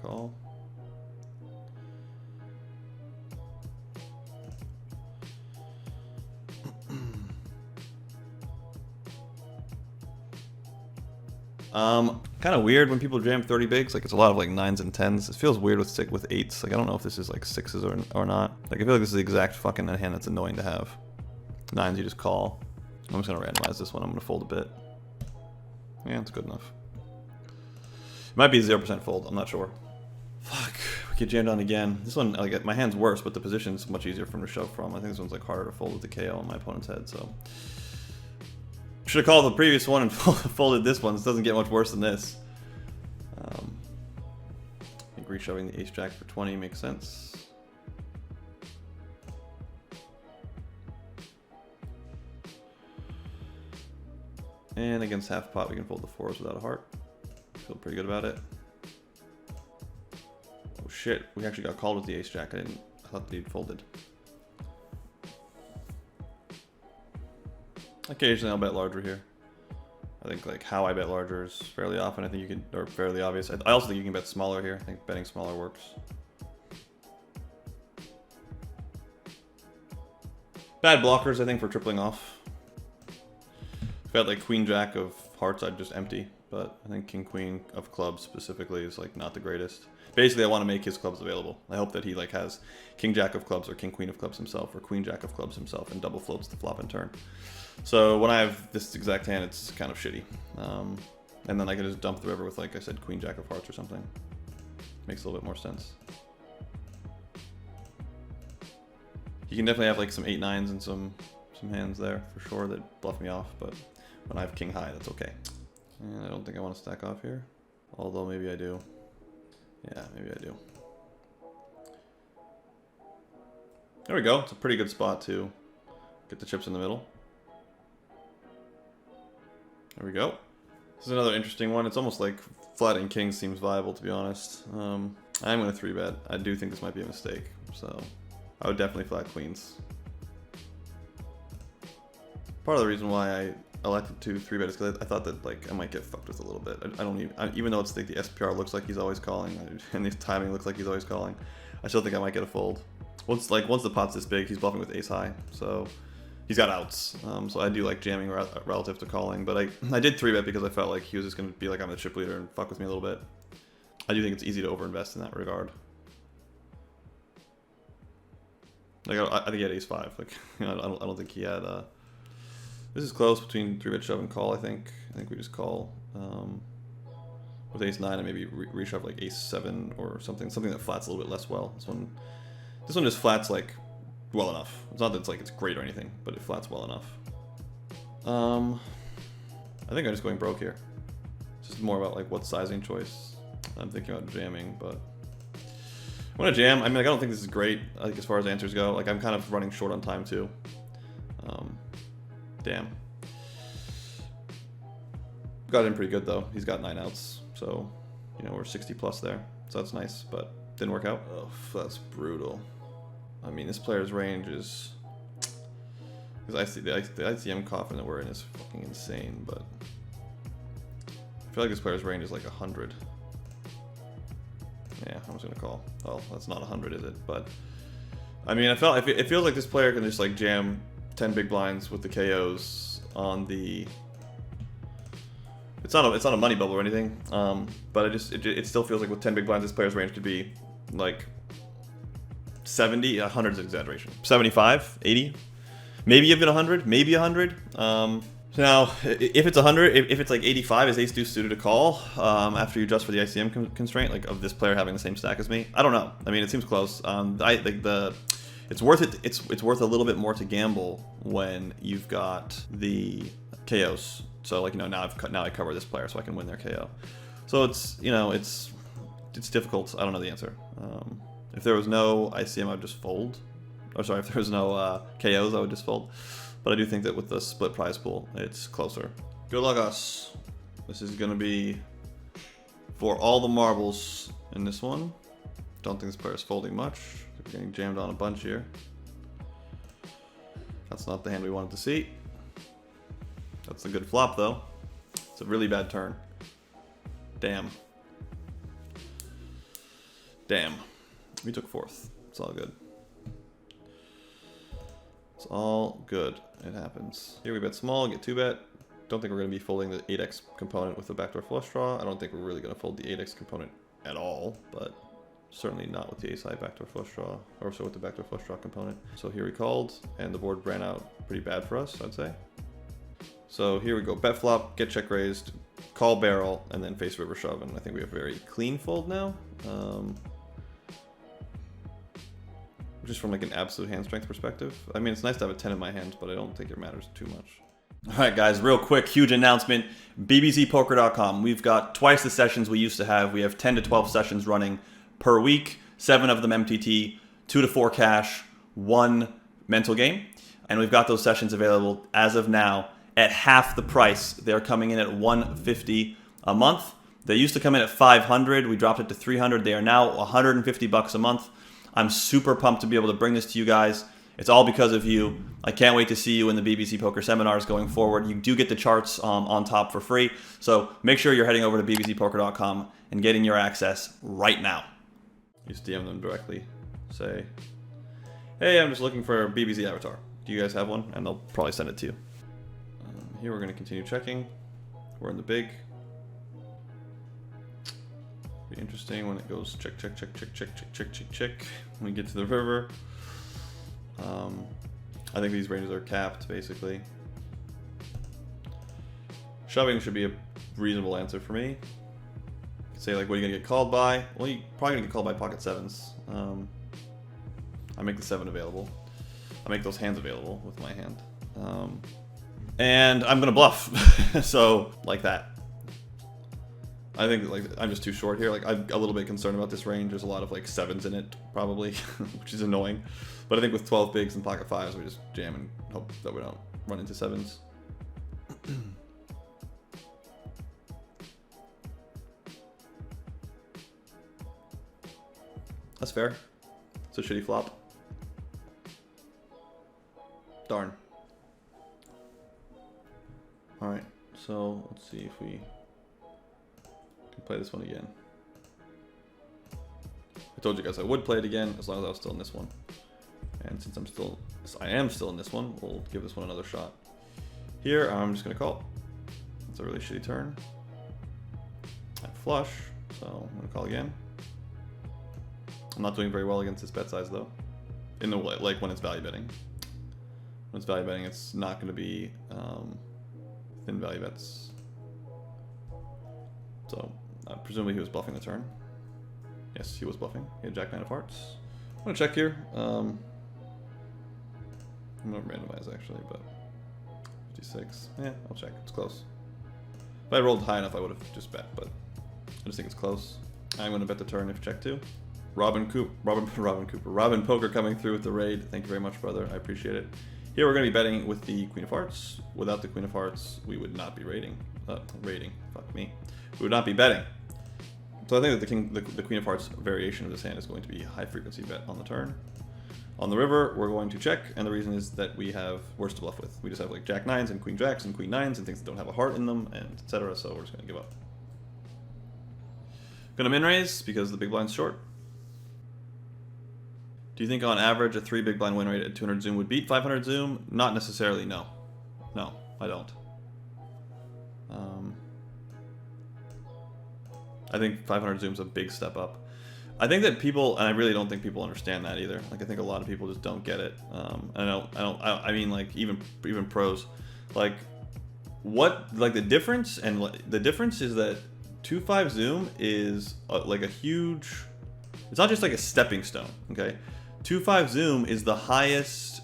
call. Kind of weird when people jam 30 bigs. Like, it's a lot of like 9s and 10s. It feels weird with 8s. Like, I don't know if this is like 6s or not. Like, I feel like this is the exact fucking hand that's annoying to have. 9s you just call. I'm just gonna randomize this one. I'm gonna fold a bit. Yeah, it's good enough. It might be 0% fold. I'm not sure. Fuck. We get jammed on again. This one, like, my hand's worse, but the position's much easier for him to shove from. I think this one's like harder to fold with the KO on my opponent's head. So should have called the previous one and folded this one. This doesn't get much worse than this. I think reshoving the ace-jack for 20 makes sense. And against half pot, we can fold the 4s without a heart. Feel pretty good about it. Oh shit, we actually got called with the ace-jack. I thought that he'd folded. Occasionally I'll bet larger here. I think like how I bet larger is fairly often. I think you can, or fairly obvious. I also think you can bet smaller here. I think betting smaller works. Bad blockers, I think, for tripling off. If I had like queen jack of hearts, I'd just empty. But I think king queen of clubs specifically is like not the greatest. Basically, I want to make his clubs available. I hope that he like has king jack of clubs or king queen of clubs himself or queen jack of clubs himself and double floats the flop and turn. So when I have this exact hand, it's kind of shitty. And then I can just dump the river with, like I said, queen jack of hearts or something. Makes a little bit more sense. You can definitely have like some 8-9s and some hands there for sure that bluff me off, but when I have king high, that's okay. And I don't think I want to stack off here, although maybe I do. Yeah, maybe I do. There we go. It's a pretty good spot to get the chips in the middle. There we go. This is another interesting one. It's almost like flatting kings seems viable, to be honest. I'm going to 3-bet. I do think this might be a mistake, so I would definitely flat queens. Part of the reason why I elected to 3-bet is because I thought that like I might get fucked with a little bit. I don't even though it's like the SPR looks like he's always calling and the timing looks like he's always calling, I still think I might get a fold. Once the pot's this big, he's bluffing with ace high, so he's got outs. So I do like jamming relative to calling, but I did 3-bet because I felt like he was just going to be like I'm the chip leader and fuck with me a little bit. I do think it's easy to overinvest in that regard. Like I think he had ace 5. Like I don't think he had. This is close between 3-bet shove and call. I think we just call with ace 9 and maybe reshove like ace 7 or something that flats a little bit less well. This one just flats like well enough. It's not that it's like it's great or anything, but it flats well enough. I think I'm just going broke here. It's just more about like what sizing choice I'm thinking about jamming, but I'm gonna jam. I mean, like, I don't think this is great, like as far as answers go. Like I'm kind of running short on time too. Damn. Got in pretty good though. He's got 9 outs, so you know we're 60 plus there. So that's nice, but didn't work out. Oh, that's brutal. I mean, this player's range is because the ICM coffin that we're in is fucking insane, but I feel like this player's range is like 100. Yeah, I'm just gonna call. Oh, that's not 100, is it? But I mean, it feels like this player can just like jam 10 big blinds with the KOs on the. It's not a money bubble or anything, but it still feels like with 10 big blinds, this player's range could be like 70, 100 is an exaggeration. 75, 80, maybe even 100, maybe 100. So now, if it's 100, if it's like 85, is ace deuce suited to call after you adjust for the ICM constraint, like of this player having the same stack as me? I don't know. I mean, it seems close. It's worth it. It's worth a little bit more to gamble when you've got the KOs. So like, you know, now I cover this player so I can win their KO. So it's, you know, it's difficult. I don't know the answer. If there was no ICM, I would just fold. Oh, sorry, if there was no KOs, I would just fold. But I do think that with the split prize pool, it's closer. Good luck us. This is gonna be for all the marbles in this one. Don't think this player is folding much. We're getting jammed on a bunch here. That's not the hand we wanted to see. That's a good flop though. It's a really bad turn. Damn. Damn. We took fourth. It's all good. It's all good. It happens. Here we bet small, get 2-bet. Don't think we're going to be folding the 8x component with the backdoor flush draw. I don't think we're really going to fold the 8x component at all, but certainly not with the ace high backdoor flush draw, or so with the backdoor flush draw component. So here we called, and the board ran out pretty bad for us, I'd say. So here we go, bet flop, get check raised, call barrel, and then face river shove, and I think we have a very clean fold now. Just from like an absolute hand strength perspective. I mean, it's nice to have a 10 in my hand, but I don't think it matters too much. All right, guys, real quick, huge announcement. BBZPoker.com. We've got twice the sessions we used to have. We have 10 to 12 sessions running per week, 7 of them MTT, 2 to 4 cash, 1 mental game. And we've got those sessions available as of now at half the price. They're coming in at $150 a month. They used to come in at $500. We dropped it to $300. They are now $150 a month. I'm super pumped to be able to bring this to you guys. It's all because of you. I can't wait to see you in the BBC Poker seminars going forward. You do get the charts on top for free. So make sure you're heading over to bbzpoker.com and getting your access right now. You just DM them directly. Say, hey, I'm just looking for a BBZ avatar. Do you guys have one? And they'll probably send it to you. Here we're going to continue checking. We're in the big. Be interesting when it goes check, check, check, check, check, check, check, check, check. When we get to the river. I think these ranges are capped, basically. Shoving should be a reasonable answer for me. Say, like, what are you going to get called by? Well, you're probably going to get called by pocket 7s. I make the 7 available. I make those hands available with my hand. And I'm going to bluff. So, like that. I think like I'm just too short here. Like I'm a little bit concerned about this range. There's a lot of like 7s in it probably, which is annoying. But I think with 12 bigs and pocket 5s, we just jam and hope that we don't run into 7s. That's fair. It's a shitty flop. Darn. All right. So let's see if we play this one again. I told you guys I would play it again as long as I was still in this one. And since I am still in this one, we'll give this one another shot. Here, I'm just gonna call. It's a really shitty turn. I flush, so I'm gonna call again. I'm not doing very well against this bet size though. In the way, like when it's value betting. When it's value betting, it's not gonna be thin value bets. So presumably he was bluffing the turn. Yes, he was bluffing. He had Jack 9 of hearts. I'm gonna check here. I'm gonna randomize actually, but 56. Yeah, I'll check. It's close. If I rolled high enough, I would have just bet, but I just think it's close. I'm gonna bet the turn if check 2. Robin Poker coming through with the raid. Thank you very much, brother. I appreciate it. Here we're gonna be betting with the Queen of Hearts. Without the Queen of Hearts, we would not be raiding. Fuck me. We would not be betting. So I think that the Queen of Hearts variation of this hand is going to be a high frequency bet on the turn. On the river, we're going to check, and the reason is that we have worse to bluff with. We just have like Jack 9s and Queen Jacks and Queen 9s and things that don't have a heart in them, and etc. So we're just gonna give up. Gonna min raise because the big blind's short. Do you think on average a 3 big blind win rate at 200 zoom would beat 500 zoom? Not necessarily, no. No, I don't. I think 500 zoom's a big step up. I think that people, and I really don't think people understand that either. Like I think a lot of people just don't get it. I mean like even pros, like what, like the difference is that 2.5 zoom is like a huge, it's not just like a stepping stone, okay? 2.5 zoom is the highest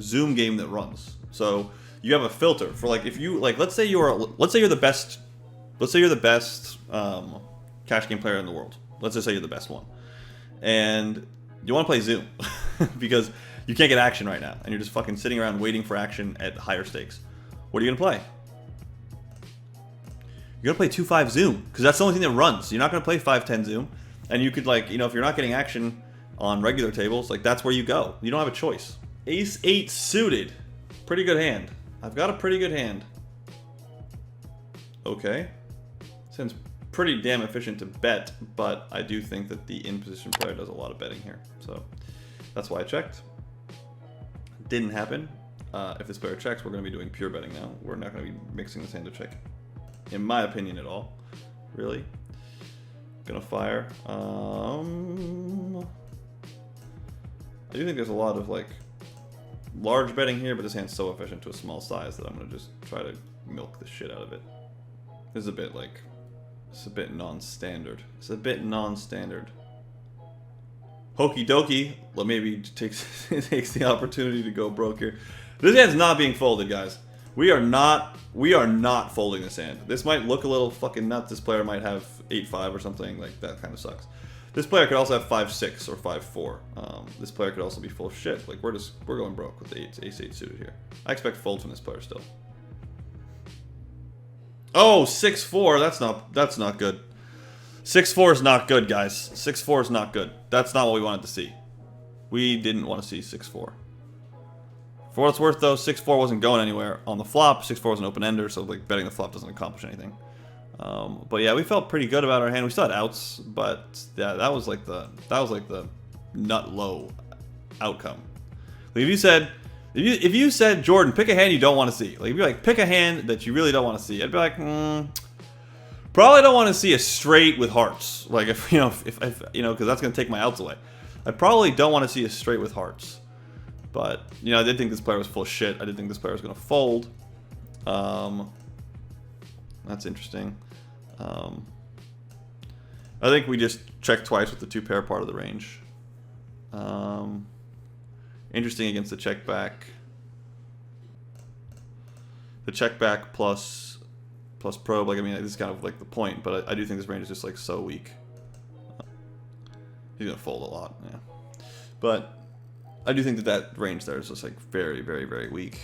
zoom game that runs. So you have a filter for like, if you like, let's say you're the best cash game player in the world. Let's just say you're the best one. And you want to play zoom because you can't get action right now. And you're just fucking sitting around waiting for action at higher stakes. What are you going to play? You're going to play 2.5 zoom because that's the only thing that runs. You're not going to play 5.10 zoom. And you could like, you know, if you're not getting action on regular tables, like that's where you go. You don't have a choice. Ace 8 suited. Pretty good hand. I've got a pretty good hand. Okay. Since pretty damn efficient to bet, but I do think that the in-position player does a lot of betting here. So that's why I checked. Didn't happen. If this player checks, we're going to be doing pure betting now. We're not going to be mixing this hand to check, in my opinion, at all. Really. Gonna fire. I do think there's a lot of like large betting here, but this hand's so efficient to a small size that I'm gonna just try to milk the shit out of it. This is a bit like, it's a bit non-standard. It's a bit non-standard. Hokey dokey. Well, maybe takes the opportunity to go broke here. This hand's not being folded, guys. We are not folding this hand. This might look a little fucking nuts. This player might have 8-5 or something. Like, that kind of sucks. This player could also have 5-6 or 5-4. This player could also be full shit. Like, we're going broke with the ace-8 suited here. I expect folds from this player still. Oh, 6-4. That's not good. 6-4 is not good, guys. 6-4 is not good. That's not what we wanted to see. We didn't want to see 6-4. For what it's worth, though, 6-4 wasn't going anywhere on the flop. 6-4 was an open-ender, so like betting the flop doesn't accomplish anything. But yeah, we felt pretty good about our hand. We still had outs, but yeah, that was like the nut low outcome. Like if you said Jordan, pick a hand you don't want to see. Like if you're like pick a hand that you really don't want to see, I'd be like, probably don't want to see a straight with hearts. Like if because that's gonna take my outs away. I probably don't want to see a straight with hearts. But, I did think this player was full of shit. I did think this player was going to fold. That's interesting. I think we just checked twice with the 2-pair part of the range. Interesting against the check back. The check back plus probe. Like, I mean, this is kind of like the point. But I do think this range is just like so weak. He's going to fold a lot, yeah. But I do think that range there is just like very, very, very weak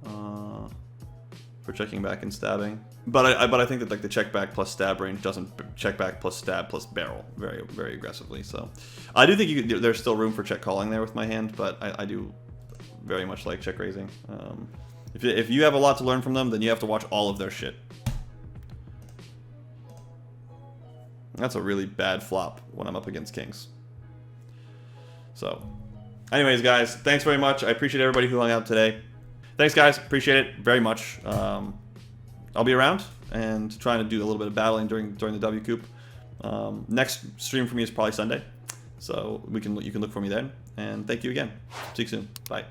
for checking back and stabbing. But I think that like the check back plus stab range doesn't check back plus stab plus barrel very, very aggressively. So I do think there's still room for check calling there with my hand, but I do very much like check raising. If you have a lot to learn from them, then you have to watch all of their shit. That's a really bad flop when I'm up against kings. So. Anyways, guys, thanks very much. I appreciate everybody who hung out today. Thanks, guys. Appreciate it very much. I'll be around and trying to do a little bit of battling during the WCOOP. Next stream for me is probably Sunday, so you can look for me then. And thank you again. See you soon. Bye.